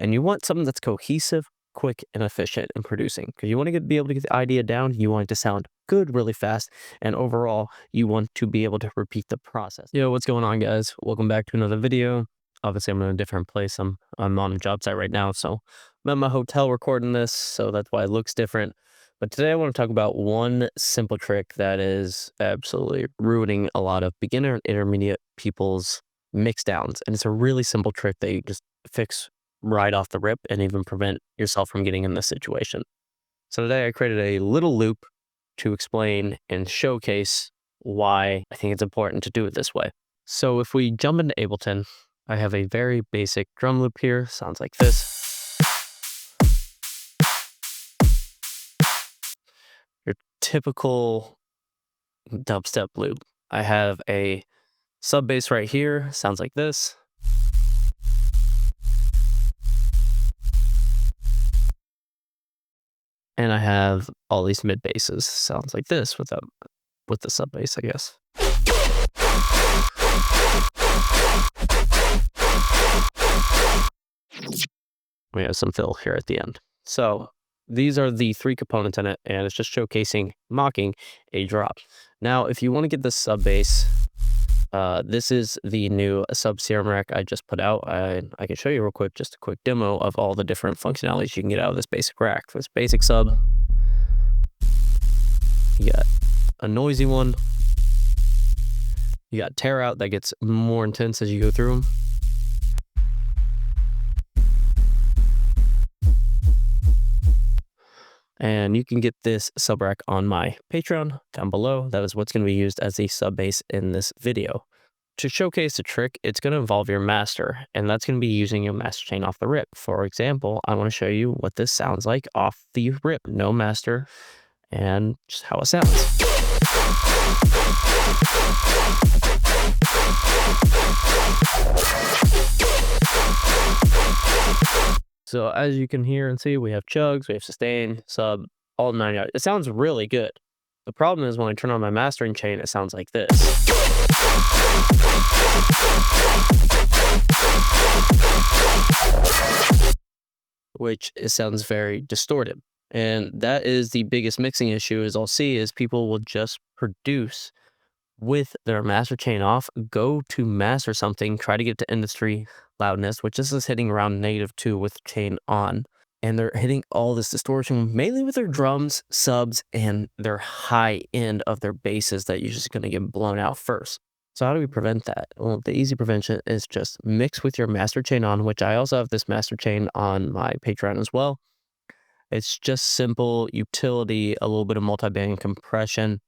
And you want something that's cohesive, quick, and efficient in producing, because you want to be able to get the idea down. You want it to sound good really fast, and overall you want to be able to repeat the process. Yo, what's going on, guys? Welcome back to another video. Obviously I'm in a different place. I'm on a job site right now, so I'm at my hotel recording this, so that's why it looks different. But today I want to talk about one simple trick that is absolutely ruining a lot of beginner and intermediate people's mix downs, and it's a really simple trick that you just fix right off the rip and even prevent yourself from getting in this situation. So today I created a little loop to explain and showcase why I think it's important to do it this way. So if we jump into Ableton, I have a very basic drum loop here. Sounds like this. Your typical dubstep loop. I have a sub bass right here. Sounds like this. And I have all these mid basses. Sounds like this with the sub bass, I guess. We have some fill here at the end. So these are the three components in it, and it's just showcasing, mocking a drop. Now, if you want to get the sub bass, this is the new sub Serum rack I just put out. I can show you real quick, just a quick demo of all the different functionalities you can get out of this basic rack. This basic sub, you got a noisy one, you got tear out that gets more intense as you go through them. And you can get this sub rack on my Patreon down below. That is what's going to be used as the sub bass in this video. To showcase the trick, it's going to involve your master, and that's going to be using your master chain off the rip. For example, I want to show you what this sounds like off the rip, no master, and just how it sounds. So as you can hear and see, we have chugs, we have sustain, sub, all 9 yards. It sounds really good. The problem is when I turn on my mastering chain, it sounds like this. Which it sounds very distorted. And that is the biggest mixing issue is I'll see is people will just produce with their master chain off, go to master something, try to get to industry loudness, which this is hitting around -2 with chain on. And they're hitting all this distortion, mainly with their drums, subs, and their high end of their basses that you're just going to get blown out first. So how do we prevent that? Well, the easy prevention is just mix with your master chain on, which I also have this master chain on my Patreon as well. It's just simple utility, a little bit of multi-band compression,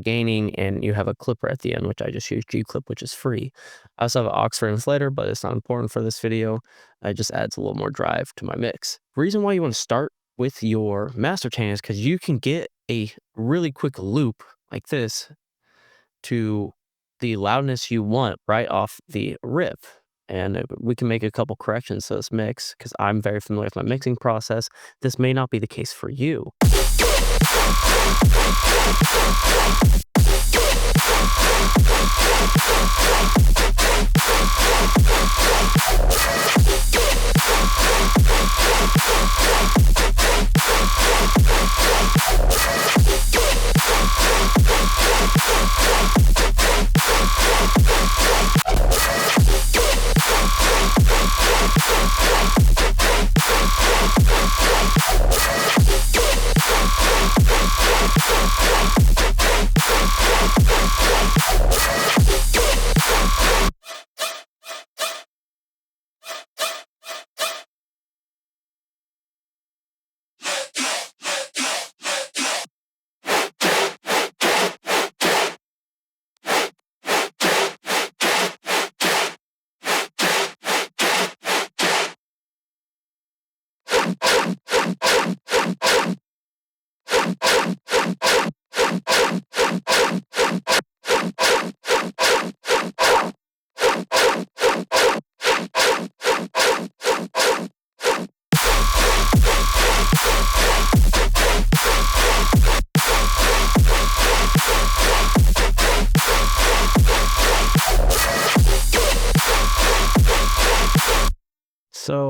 gaining, and you have a clipper at the end, which I just use G-Clip, which is free. I also have an aux for inflator, but it's not important for this video. It just adds a little more drive to my mix. The reason why you want to start with your master chain is because you can get a really quick loop like this to the loudness you want right off the rip. And we can make a couple corrections to this mix because I'm very familiar with my mixing process. This may not be the case for you.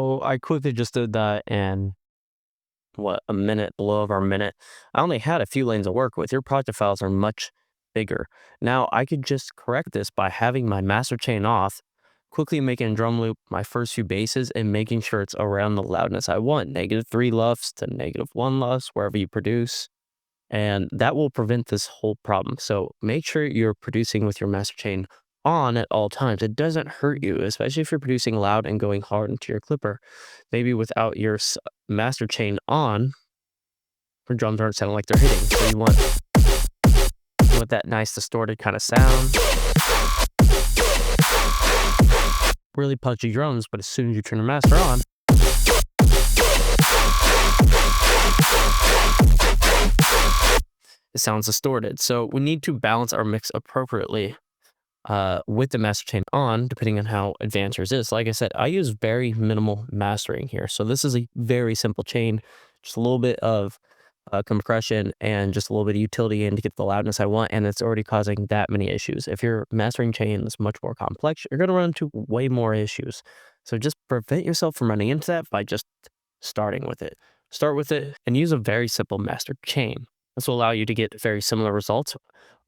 So I quickly just did that in what, a minute, below over a minute. I only had a few lanes to work with. Your project files are much bigger. Now I could just correct this by having my master chain off, quickly making a drum loop my first few basses and making sure it's around the loudness I want, -3 lufs to -1 lufs, wherever you produce. And that will prevent this whole problem. So make sure you're producing with your master chain on at all times. It doesn't hurt you, especially if you're producing loud and going hard into your clipper. Maybe without your master chain on, your drums aren't sounding like they're hitting. So you want that nice distorted kind of sound. Really punchy drums, but as soon as you turn the master on, it sounds distorted. So we need to balance our mix appropriately with the master chain on, depending on how advanced yours is. Like I said, I use very minimal mastering here. So this is a very simple chain, just a little bit of compression and just a little bit of utility in to get the loudness I want, and it's already causing that many issues. If your mastering chain is much more complex, you're going to run into way more issues. So just prevent yourself from running into that by just starting with it. Start with it and use a very simple master chain. This will allow you to get very similar results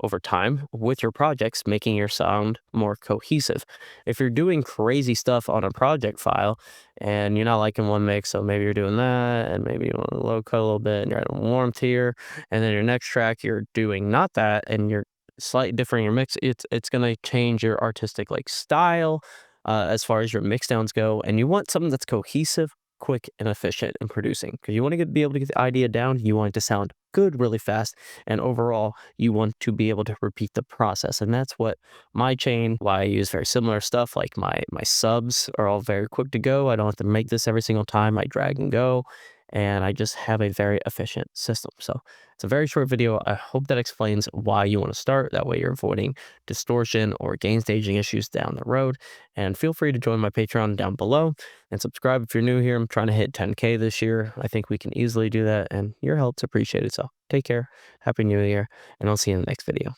over time with your projects, making your sound more cohesive. If you're doing crazy stuff on a project file and you're not liking one mix, so maybe you're doing that and maybe you want to low cut a little bit and you're adding warmth here, and then your next track you're doing not that and you're slightly different in your mix, it's going to change your artistic like style as far as your mix downs go, and you want something that's cohesive, quick, and efficient in producing because you want to be able to get the idea down. You want it to sound good really fast, and overall you want to be able to repeat the process. And that's what my chain, why I use very similar stuff, like my subs are all very quick to go. I don't have to make this every single time. I drag and go, and I just have a very efficient system. So it's a very short video. I hope that explains why you want to start. That way you're avoiding distortion or gain staging issues down the road. And feel free to join my Patreon down below and subscribe if you're new here. I'm trying to hit 10K this year. I think we can easily do that, and your help's appreciated. So take care. Happy New Year, and I'll see you in the next video.